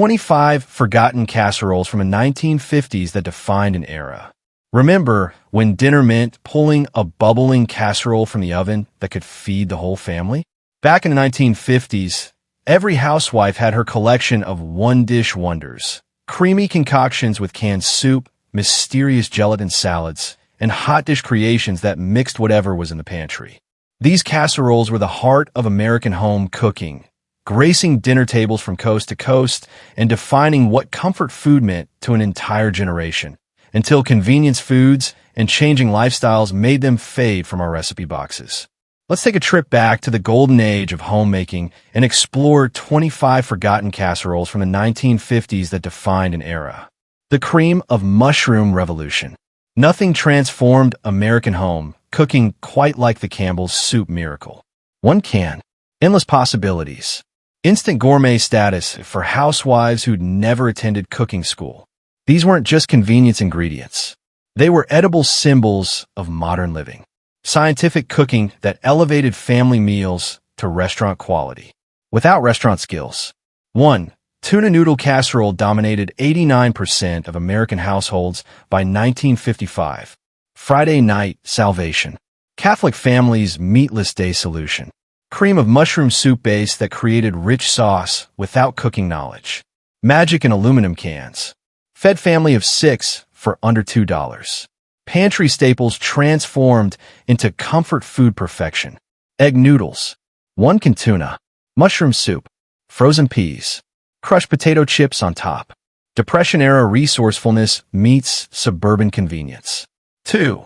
25 forgotten casseroles from the 1950s that defined an era. Remember when dinner meant pulling a bubbling casserole from the oven that could feed the whole family? Back in the 1950s, every housewife had her collection of one-dish wonders. Creamy concoctions with canned soup, mysterious gelatin salads, and hot dish creations that mixed whatever was in the pantry. These casseroles were the heart of American home cooking, gracing dinner tables from coast to coast and defining what comfort food meant to an entire generation, until convenience foods and changing lifestyles made them fade from our recipe boxes. Let's take a trip back to the golden age of homemaking and explore 25 forgotten casseroles from the 1950s that defined an era. The cream of mushroom revolution. Nothing transformed American home cooking quite like the Campbell's soup miracle. One can. Endless possibilities. Instant gourmet status for housewives who'd never attended cooking school. These weren't just convenience ingredients. They were edible symbols of modern living. Scientific cooking that elevated family meals to restaurant quality. Without restaurant skills. 1. Tuna noodle casserole dominated 89% of American households by 1955. Friday night salvation. Catholic families' meatless day solution. Cream of mushroom soup base that created rich sauce without cooking knowledge. Magic in aluminum cans. Fed family of 6 for under $2. Pantry staples transformed into comfort food perfection. Egg noodles. 1 can tuna. Mushroom soup. Frozen peas. Crushed potato chips on top. Depression-era resourcefulness meets suburban convenience. 2.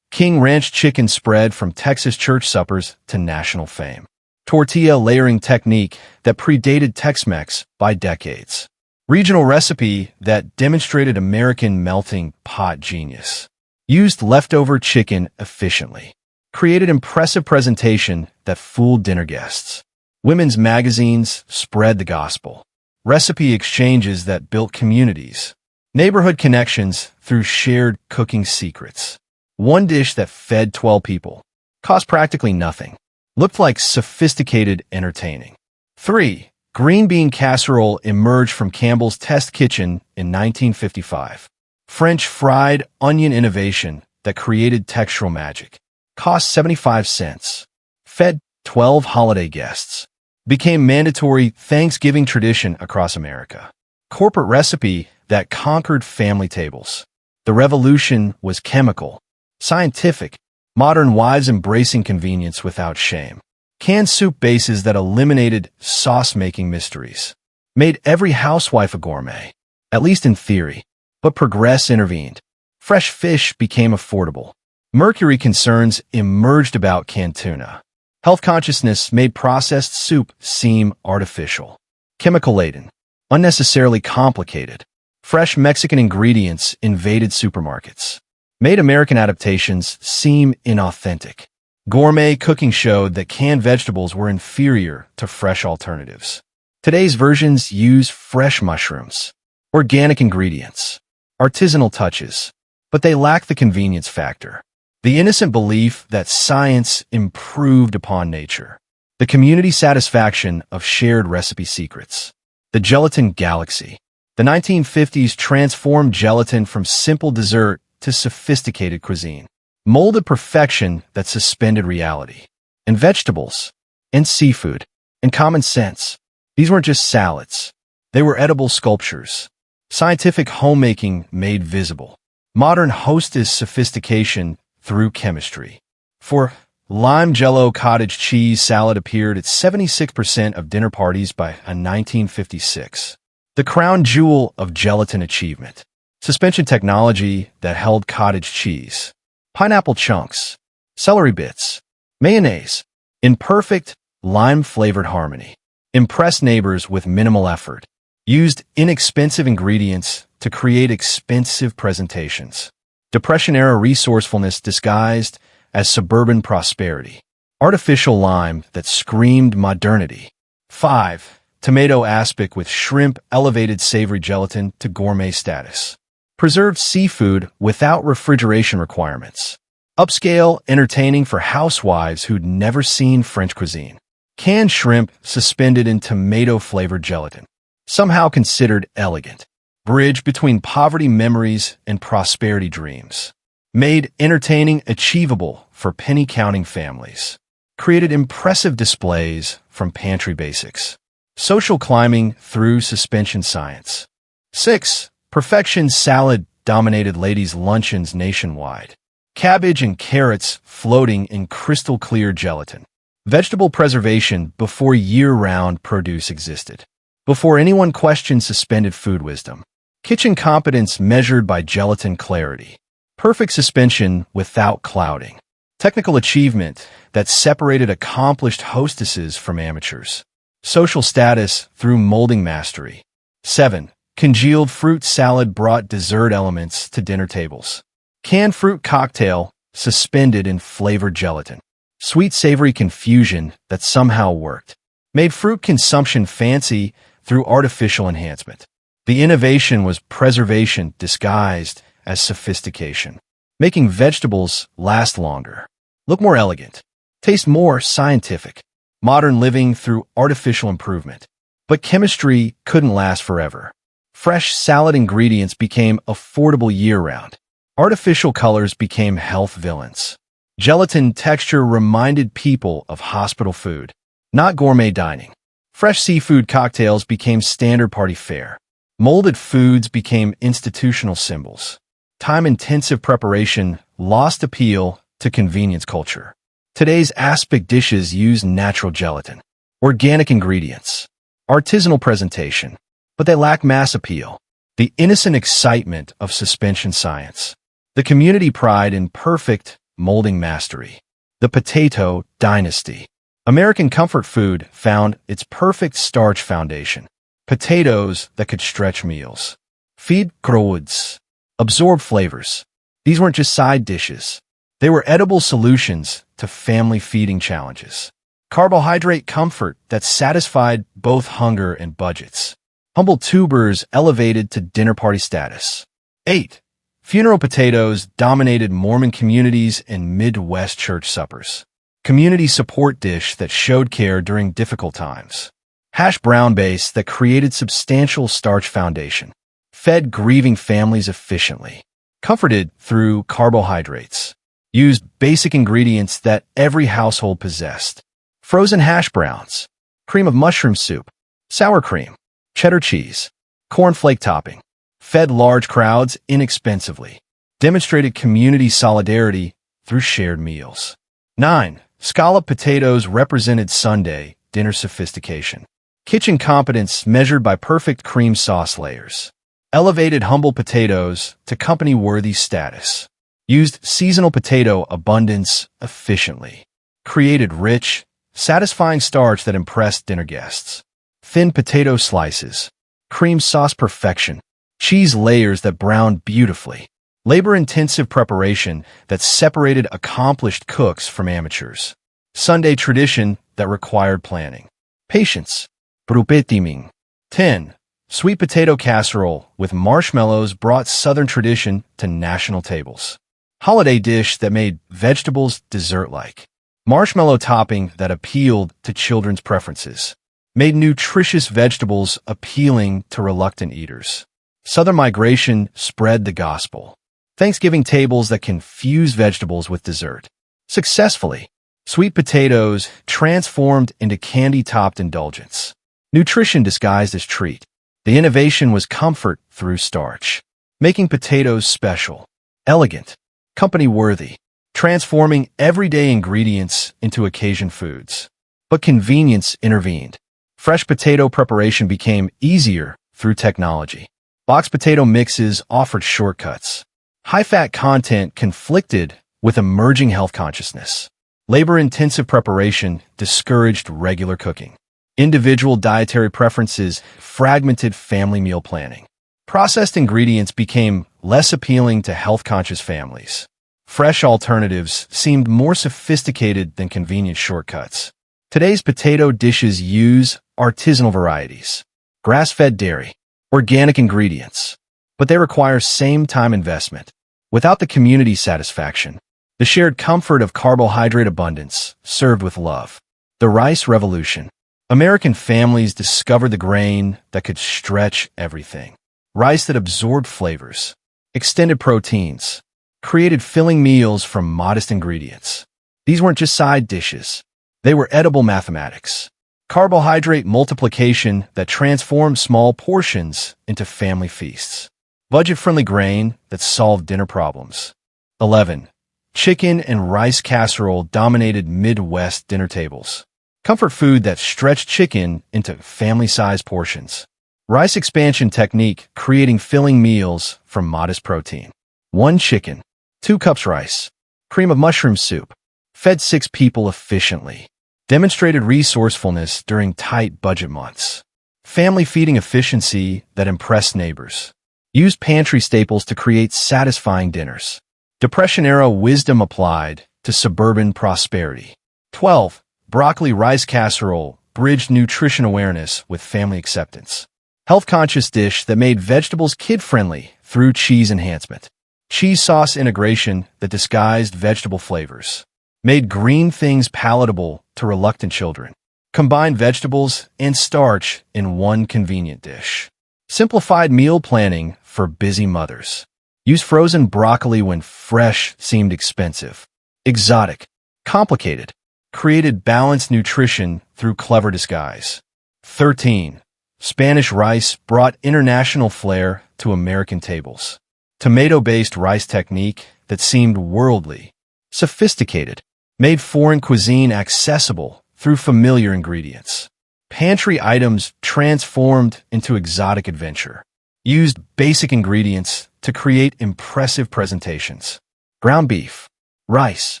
King Ranch chicken spread from Texas church suppers to national fame. Tortilla layering technique that predated Tex-Mex by decades. Regional recipe that demonstrated American melting pot genius. Used leftover chicken efficiently. Created impressive presentation that fooled dinner guests. Women's magazines spread the gospel. Recipe exchanges that built communities. Neighborhood connections through shared cooking secrets. One dish that fed 12 people. Cost practically nothing. Looked like sophisticated entertaining. 3. Green bean casserole emerged from Campbell's test kitchen in 1955. French fried onion innovation that created textural magic. Cost 75 cents. Fed 12 holiday guests. Became mandatory Thanksgiving tradition across America. Corporate recipe that conquered family tables. The revolution was chemical, scientific, modern wives embracing convenience without shame. Canned soup bases that eliminated sauce-making mysteries. Made every housewife a gourmet, at least in theory, but progress intervened. Fresh fish became affordable. Mercury concerns emerged about canned tuna. Health consciousness made processed soup seem artificial. Chemical-laden, unnecessarily complicated. Fresh Mexican ingredients invaded supermarkets. Made American adaptations seem inauthentic. Gourmet cooking showed that canned vegetables were inferior to fresh alternatives. Today's versions use fresh mushrooms, organic ingredients, artisanal touches, but they lack the convenience factor. The innocent belief that science improved upon nature. The community satisfaction of shared recipe secrets. The gelatin galaxy. The 1950s transformed gelatin from simple dessert to sophisticated cuisine. Molded perfection that suspended reality. And vegetables. And seafood. And common sense. These weren't just salads. They were edible sculptures. Scientific homemaking made visible. Modern hostess sophistication through chemistry. For lime jello cottage cheese salad appeared at 76% of dinner parties by 1956. The crown jewel of gelatin achievement. Suspension technology that held cottage cheese. Pineapple chunks. Celery bits. Mayonnaise. In perfect, lime-flavored harmony. Impressed neighbors with minimal effort. Used inexpensive ingredients to create expensive presentations. Depression-era resourcefulness disguised as suburban prosperity. Artificial lime that screamed modernity. 5. Tomato aspic with shrimp elevated savory gelatin to gourmet status. Preserved seafood without refrigeration requirements. Upscale, entertaining for housewives who'd never seen French cuisine. Canned shrimp suspended in tomato-flavored gelatin. somehow considered elegant. Bridge between poverty memories and prosperity dreams. Made entertaining achievable for penny-counting families. Created impressive displays from pantry basics. Social climbing through suspension science. 6. Perfection salad dominated ladies' luncheons nationwide. Cabbage and carrots floating in crystal-clear gelatin. Vegetable preservation before year-round produce existed. Before anyone questioned suspended food wisdom. Kitchen competence measured by gelatin clarity. Perfect suspension without clouding. Technical achievement that separated accomplished hostesses from amateurs. Social status through molding mastery. 7. Congealed fruit salad brought dessert elements to dinner tables. Canned fruit cocktail suspended in flavored gelatin. Sweet-savory confusion that somehow worked. Made fruit consumption fancy through artificial enhancement. The innovation was preservation disguised as sophistication. Making vegetables last longer. Look more elegant. Taste more scientific. Modern living through artificial improvement. But chemistry couldn't last forever. Fresh salad ingredients became affordable year-round. Artificial colors became health villains. Gelatin texture reminded people of hospital food, not gourmet dining. Fresh seafood cocktails became standard party fare. Molded foods became institutional symbols. Time-intensive preparation lost appeal to convenience culture. Today's aspic dishes use natural gelatin, organic ingredients, artisanal presentation, but they lack mass appeal. The innocent excitement of suspension science. The community pride in perfect molding mastery. The potato dynasty. American comfort food found its perfect starch foundation. Potatoes that could stretch meals. Feed crowds. Absorb flavors. These weren't just side dishes. They were edible solutions to family feeding challenges. Carbohydrate comfort that satisfied both hunger and budgets. Humble tubers elevated to dinner party status. 8. Funeral potatoes dominated Mormon communities and Midwest church suppers. Community support dish that showed care during difficult times. Hash brown base that created substantial starch foundation. Fed grieving families efficiently. Comforted through carbohydrates. Used basic ingredients that every household possessed. Frozen hash browns. Cream of mushroom soup. Sour cream. Cheddar cheese. Cornflake topping. Fed large crowds inexpensively. Demonstrated community solidarity through shared meals. 9. Scallop potatoes represented Sunday dinner sophistication. Kitchen competence measured by perfect cream sauce layers. Elevated humble potatoes to company-worthy status. Used seasonal potato abundance efficiently. Created rich, satisfying starch that impressed dinner guests. Thin potato slices. Cream sauce perfection. Cheese layers that browned beautifully. Labor-intensive preparation that separated accomplished cooks from amateurs. Sunday tradition that required planning. Patience. Brupetiming. 10. Sweet potato casserole with marshmallows brought Southern tradition to national tables. Holiday dish that made vegetables dessert-like. Marshmallow topping that appealed to children's preferences. Made nutritious vegetables appealing to reluctant eaters. Southern migration spread the gospel. Thanksgiving tables that can fuse vegetables with dessert. Successfully. Sweet potatoes transformed into candy-topped indulgence. Nutrition disguised as treat. The innovation was comfort through starch. Making potatoes special. Elegant. Company-worthy. Transforming everyday ingredients into occasion foods. But convenience intervened. Fresh potato preparation became easier through technology. Boxed potato mixes offered shortcuts. High-fat content conflicted with emerging health consciousness. Labor-intensive preparation discouraged regular cooking. Individual dietary preferences fragmented family meal planning. Processed ingredients became less appealing to health-conscious families. Fresh alternatives seemed more sophisticated than convenient shortcuts. Today's potato dishes use artisanal varieties, grass-fed dairy, organic ingredients, but they require same-time investment. Without the community satisfaction, the shared comfort of carbohydrate abundance served with love. The rice revolution. American families discovered the grain that could stretch everything. Rice that absorbed flavors, extended proteins, created filling meals from modest ingredients. These weren't just side dishes. They were edible mathematics. Carbohydrate multiplication that transformed small portions into family feasts. Budget-friendly grain that solved dinner problems. 11. Chicken and rice casserole dominated Midwest dinner tables. Comfort food that stretched chicken into family-sized portions. Rice expansion technique creating filling meals from modest protein. 1 chicken, 2 cups rice, cream of mushroom soup. Fed 6 people efficiently. Demonstrated resourcefulness during tight budget months. Family feeding efficiency that impressed neighbors. Used pantry staples to create satisfying dinners. Depression-era wisdom applied to suburban prosperity. 12. Broccoli rice casserole bridged nutrition awareness with family acceptance. Health-conscious dish that made vegetables kid-friendly through cheese enhancement. Cheese sauce integration that disguised vegetable flavors. Made green things palatable to reluctant children. Combined vegetables and starch in one convenient dish. Simplified meal planning for busy mothers. Use frozen broccoli when fresh seemed expensive. Exotic. Complicated. Created balanced nutrition through clever disguise. 13. Spanish rice brought international flair to American tables. Tomato-based rice technique that seemed worldly. Sophisticated. Made foreign cuisine accessible through familiar ingredients. Pantry items transformed into exotic adventure. Used basic ingredients to create impressive presentations. Ground beef, rice,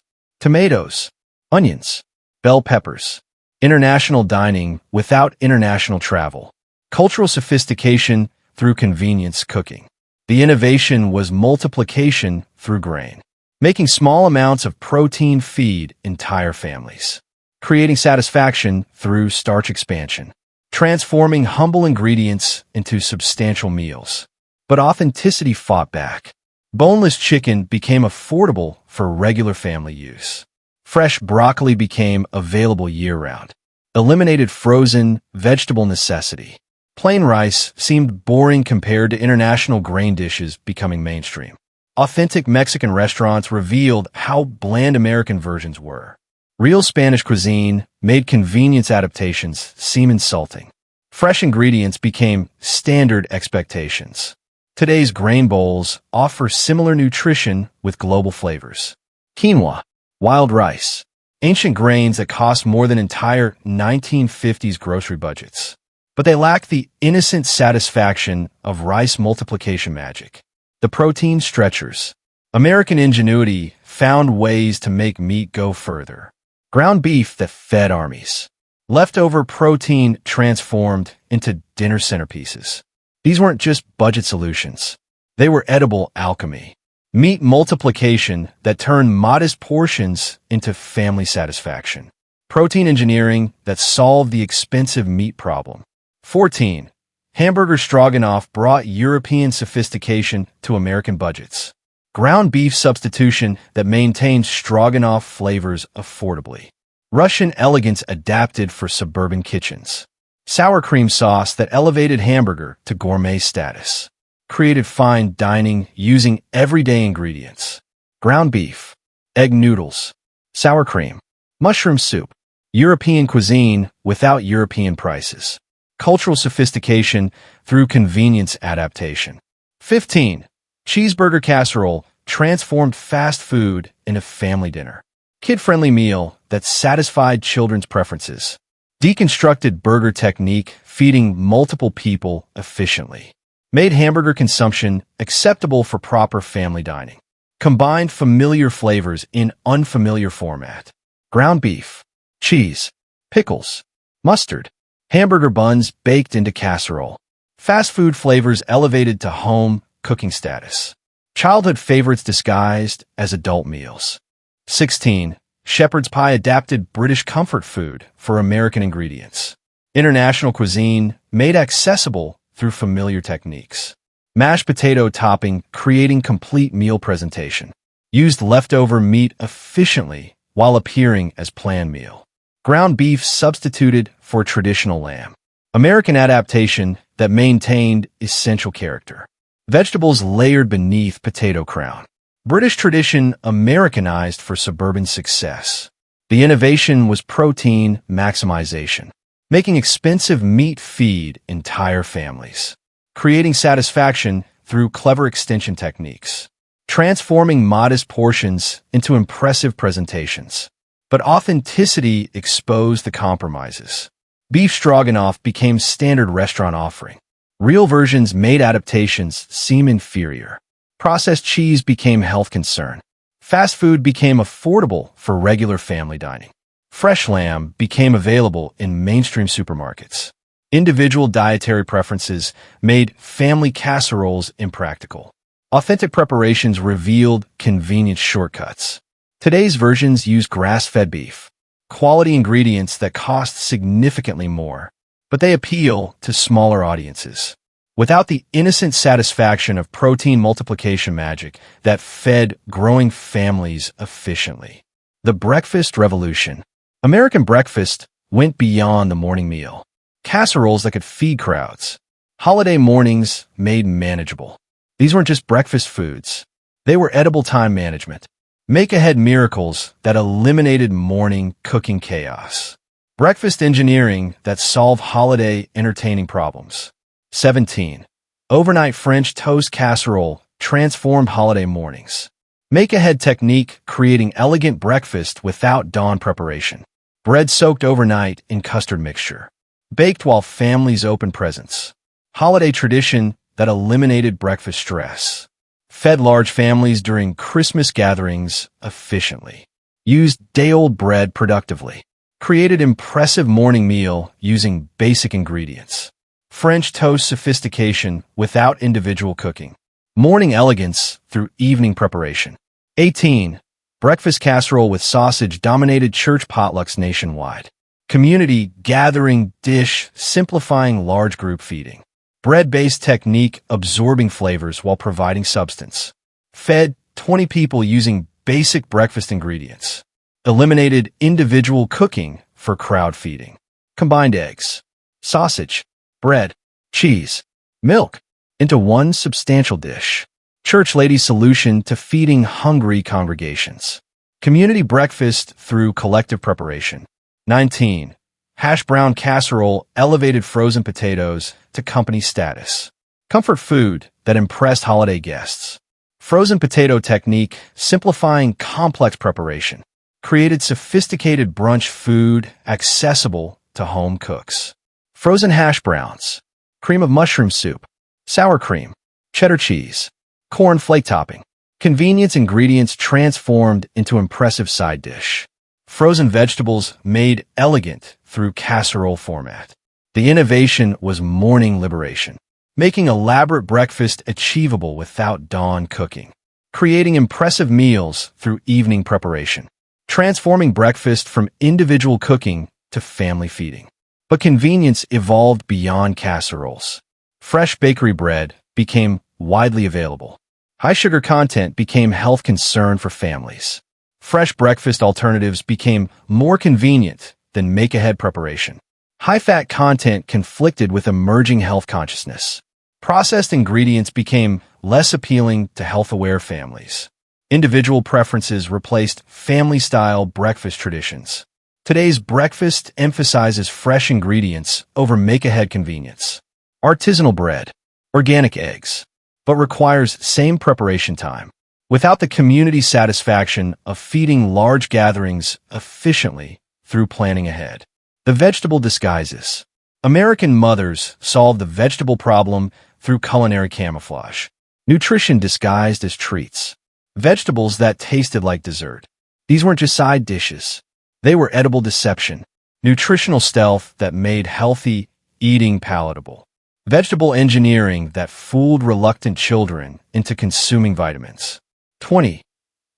tomatoes, onions, bell peppers. International dining without international travel. Cultural sophistication through convenience cooking. The innovation was multiplication through grain. Making small amounts of protein feed entire families. Creating satisfaction through starch expansion. Transforming humble ingredients into substantial meals. But authenticity fought back. Boneless chicken became affordable for regular family use. Fresh broccoli became available year-round. Eliminated frozen vegetable necessity. Plain rice seemed boring compared to international grain dishes becoming mainstream. Authentic Mexican restaurants revealed how bland American versions were. Real Spanish cuisine made convenience adaptations seem insulting. Fresh ingredients became standard expectations. Today's grain bowls offer similar nutrition with global flavors. Quinoa, wild rice, ancient grains that cost more than entire 1950s grocery budgets. But they lack the innocent satisfaction of rice multiplication magic. The protein stretchers. American ingenuity found ways to make meat go further. Ground beef that fed armies. Leftover protein transformed into dinner centerpieces. These weren't just budget solutions. They were edible alchemy. Meat multiplication that turned modest portions into family satisfaction. Protein engineering that solved the expensive meat problem. 14. Hamburger stroganoff brought European sophistication to American budgets. Ground beef substitution that maintained stroganoff flavors affordably. Russian elegance adapted for suburban kitchens. Sour cream sauce that elevated hamburger to gourmet status. Created fine dining using everyday ingredients. Ground beef, egg noodles, sour cream, mushroom soup. European cuisine without European prices. Cultural sophistication through convenience adaptation. 15. Cheeseburger casserole transformed fast food into family dinner. Kid-friendly meal that satisfied children's preferences. Deconstructed burger technique feeding multiple people efficiently. Made hamburger consumption acceptable for proper family dining. Combined familiar flavors in unfamiliar format. Ground beef, cheese, pickles, mustard. Hamburger buns baked into casserole. Fast food flavors elevated to home cooking status. Childhood favorites disguised as adult meals. 16. Shepherd's pie adapted British comfort food for American ingredients. International cuisine made accessible through familiar techniques. Mashed potato topping creating complete meal presentation. Used leftover meat efficiently while appearing as planned meal. Ground beef substituted for traditional lamb. American adaptation that maintained essential character. Vegetables layered beneath potato crown. British tradition Americanized for suburban success. The innovation was protein maximization, making expensive meat feed entire families. Creating satisfaction through clever extension techniques. Transforming modest portions into impressive presentations. But authenticity exposed the compromises. Beef stroganoff became standard restaurant offering. Real versions made adaptations seem inferior. Processed cheese became health concern. Fast food became affordable for regular family dining. Fresh lamb became available in mainstream supermarkets. Individual dietary preferences made family casseroles impractical. Authentic preparations revealed convenient shortcuts. Today's versions use grass-fed beef, quality ingredients that cost significantly more, but they appeal to smaller audiences. Without the innocent satisfaction of protein multiplication magic that fed growing families efficiently. The breakfast revolution. American breakfast went beyond the morning meal. Casseroles that could feed crowds. Holiday mornings made manageable. These weren't just breakfast foods. They were edible time management. Make-ahead miracles that eliminated morning cooking chaos. Breakfast engineering that solved holiday entertaining problems. 17. Overnight French toast casserole transformed holiday mornings. Make-ahead technique creating elegant breakfast without dawn preparation. Bread soaked overnight in custard mixture. Baked while families open presents. Holiday tradition that eliminated breakfast stress. Fed large families during Christmas gatherings efficiently. Used day-old bread productively. Created impressive morning meal using basic ingredients. French toast sophistication without individual cooking. Morning elegance through evening preparation. 18. Breakfast casserole with sausage dominated church potlucks nationwide. Community gathering dish simplifying large group feeding. Bread-based technique absorbing flavors while providing substance. Fed 20 people using basic breakfast ingredients. Eliminated individual cooking for crowd feeding. Combined eggs, sausage, bread, cheese, milk into one substantial dish. Church lady solution to feeding hungry congregations. Community breakfast through collective preparation. 19. Hash brown casserole elevated frozen potatoes to company status. Comfort food that impressed holiday guests. Frozen potato technique simplifying complex preparation. Created sophisticated brunch food accessible to home cooks. Frozen hash browns. Cream of mushroom soup. Sour cream. Cheddar cheese. Corn flake topping. Convenience ingredients transformed into impressive side dish. Frozen vegetables made elegant through casserole format. The innovation was morning liberation, making elaborate breakfast achievable without dawn cooking, creating impressive meals through evening preparation, transforming breakfast from individual cooking to family feeding. But convenience evolved beyond casseroles. Fresh bakery bread became widely available. High sugar content became health concern for families. Fresh breakfast alternatives became more convenient than make-ahead preparation. High-fat content conflicted with emerging health consciousness. Processed ingredients became less appealing to health-aware families. Individual preferences replaced family-style breakfast traditions. Today's breakfast emphasizes fresh ingredients over make-ahead convenience. Artisanal bread, organic eggs, but requires same preparation time. Without the community satisfaction of feeding large gatherings efficiently through planning ahead. The vegetable disguises. American mothers solved the vegetable problem through culinary camouflage. Nutrition disguised as treats. Vegetables that tasted like dessert. These weren't just side dishes. They were edible deception. Nutritional stealth that made healthy eating palatable. Vegetable engineering that fooled reluctant children into consuming vitamins. 20.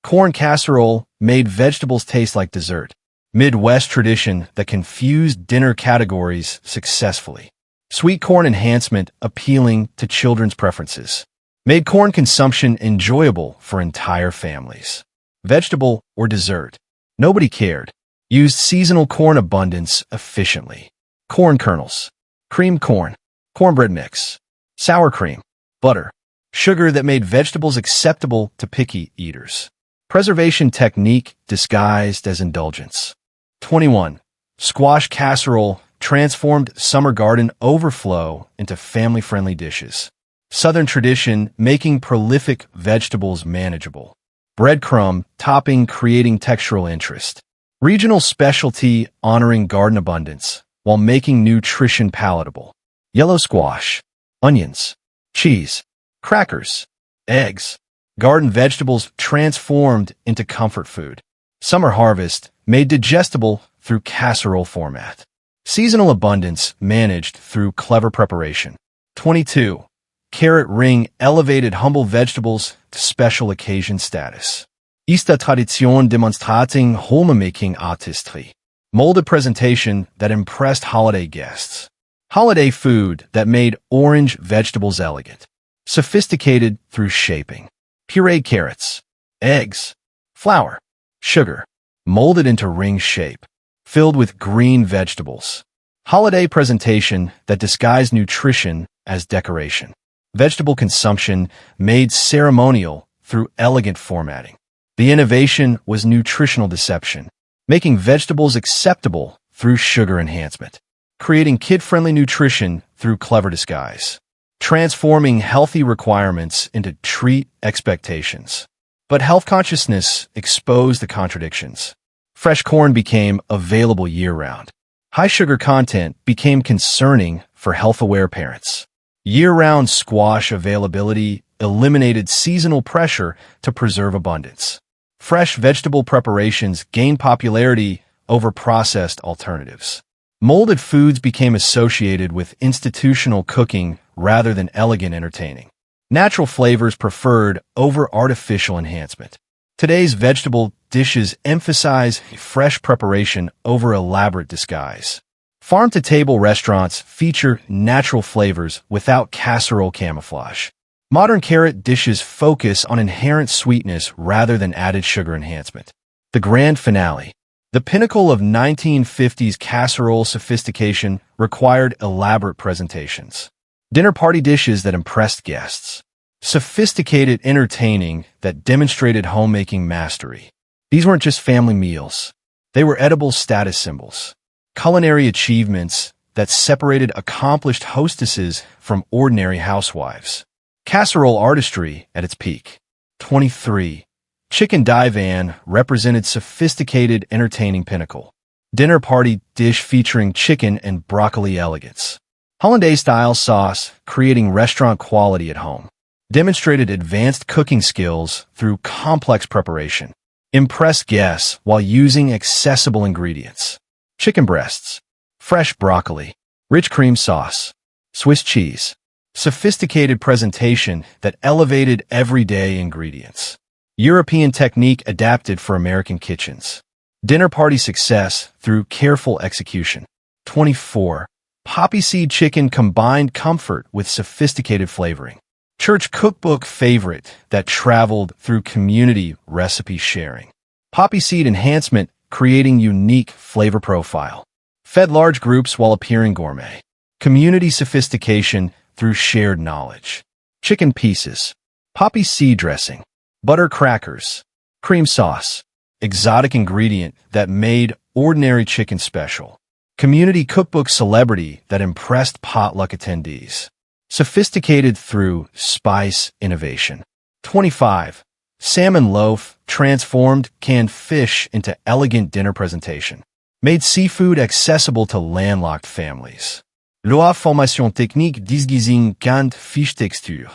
Corn casserole made vegetables taste like dessert. Midwest tradition that confused dinner categories successfully. Sweet corn enhancement appealing to children's preferences. Made corn consumption enjoyable for entire families. Vegetable or dessert. Nobody cared. Used seasonal corn abundance efficiently. Corn kernels, cream corn, cornbread mix, sour cream, butter, sugar that made vegetables acceptable to picky eaters. Preservation technique disguised as indulgence. 21. Squash casserole transformed summer garden overflow into family-friendly dishes. Southern tradition making prolific vegetables manageable. Breadcrumb topping creating textural interest. Regional specialty honoring garden abundance while making nutrition palatable. Yellow squash, onions, cheese, crackers, eggs. Garden vegetables transformed into comfort food. Summer harvest made digestible through casserole format. Seasonal abundance managed through clever preparation. 22. Carrot ring elevated humble vegetables to special occasion status. Esta Tradition demonstrating homemaking artistry. Molded presentation that impressed holiday guests. Holiday food that made orange vegetables elegant. Sophisticated through shaping. Pureed carrots, eggs, flour, sugar, molded into ring shape, filled with green vegetables. Holiday presentation that disguised nutrition as decoration. Vegetable consumption made ceremonial through elegant formatting. The innovation was nutritional deception, making vegetables acceptable through sugar enhancement, creating kid-friendly nutrition through clever disguise, transforming healthy requirements into treat expectations. But health consciousness exposed the contradictions. Fresh corn became available year-round. High sugar content became concerning for health-aware parents. Year-round squash availability eliminated seasonal pressure to preserve abundance. Fresh vegetable preparations gained popularity over processed alternatives. Molded foods became associated with institutional cooking rather than elegant entertaining. Natural flavors preferred over artificial enhancement. Today's vegetable dishes emphasize fresh preparation over elaborate disguise. Farm-to-table restaurants feature natural flavors without casserole camouflage. Modern carrot dishes focus on inherent sweetness rather than added sugar enhancement. The grand finale. The pinnacle of 1950s casserole sophistication required elaborate presentations. Dinner party dishes that impressed guests. Sophisticated entertaining that demonstrated homemaking mastery. These weren't just family meals. They were edible status symbols. Culinary achievements that separated accomplished hostesses from ordinary housewives. Casserole artistry at its peak. 23. Chicken divan represented sophisticated entertaining pinnacle. Dinner party dish featuring chicken and broccoli elegance. Hollandaise-style sauce creating restaurant quality at home. Demonstrated advanced cooking skills through complex preparation. Impressed guests while using accessible ingredients. Chicken breasts, fresh broccoli, rich cream sauce, Swiss cheese. Sophisticated presentation that elevated everyday ingredients. European technique adapted for American kitchens. Dinner party success through careful execution. 24. Poppy seed chicken combined comfort with sophisticated flavoring. Church cookbook favorite that traveled through community recipe sharing. Poppy seed enhancement creating unique flavor profile. Fed large groups while appearing gourmet. Community sophistication through shared knowledge. Chicken pieces. Poppy seed dressing. Butter crackers. Cream sauce. Exotic ingredient that made ordinary chicken special. Community cookbook celebrity that impressed potluck attendees. Sophisticated through spice innovation. 25. Salmon loaf transformed canned fish into elegant dinner presentation. Made seafood accessible to landlocked families. La formation technique disguising canned fish texture.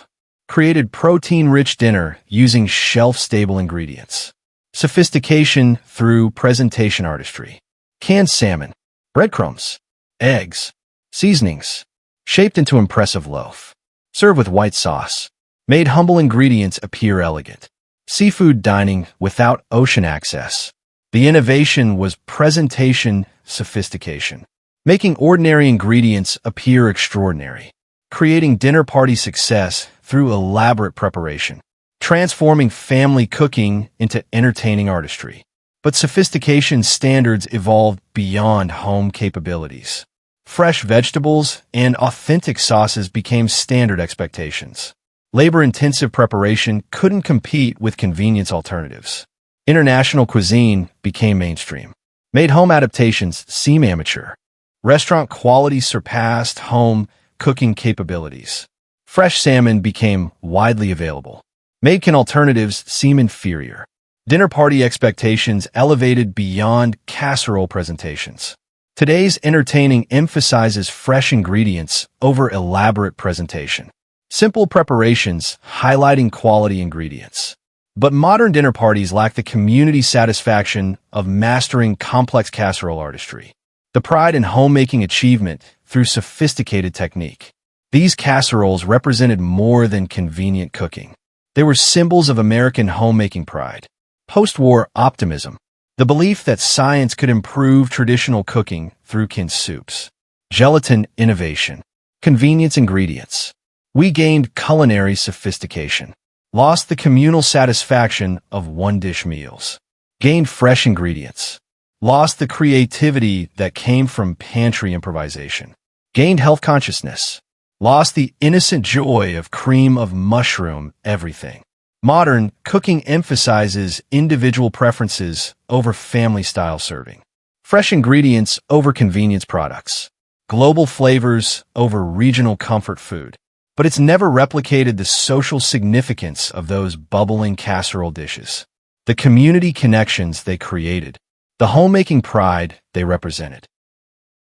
Created protein-rich dinner using shelf-stable ingredients. Sophistication through presentation artistry. Canned salmon, breadcrumbs, eggs, seasonings. Shaped into impressive loaf. Served with white sauce. Made humble ingredients appear elegant. Seafood dining without ocean access. The innovation was presentation sophistication. Making ordinary ingredients appear extraordinary. Creating dinner party success through elaborate preparation. Transforming family cooking into entertaining artistry. But sophistication standards evolved beyond home capabilities. Fresh vegetables and authentic sauces became standard expectations. Labor-intensive preparation couldn't compete with convenience alternatives. International cuisine became mainstream. Made home adaptations seem amateur. Restaurant quality surpassed home cooking capabilities. Fresh salmon became widely available. Made-can alternatives seem inferior. Dinner party expectations elevated beyond casserole presentations. Today's entertaining emphasizes fresh ingredients over elaborate presentation. Simple preparations highlighting quality ingredients. But modern dinner parties lack the community satisfaction of mastering complex casserole artistry. The pride in homemaking achievement through sophisticated technique. These casseroles represented more than convenient cooking. They were symbols of American homemaking pride. Post-war optimism. The belief that science could improve traditional cooking through canned soups. Gelatin innovation. Convenience ingredients. We gained culinary sophistication. Lost the communal satisfaction of one-dish meals. Gained fresh ingredients. Lost the creativity that came from pantry improvisation. Gained health consciousness. Lost the innocent joy of cream of mushroom everything. Modern cooking emphasizes individual preferences over family-style serving. Fresh ingredients over convenience products. Global flavors over regional comfort food. But it's never replicated the social significance of those bubbling casserole dishes. The community connections they created. The homemaking pride they represented.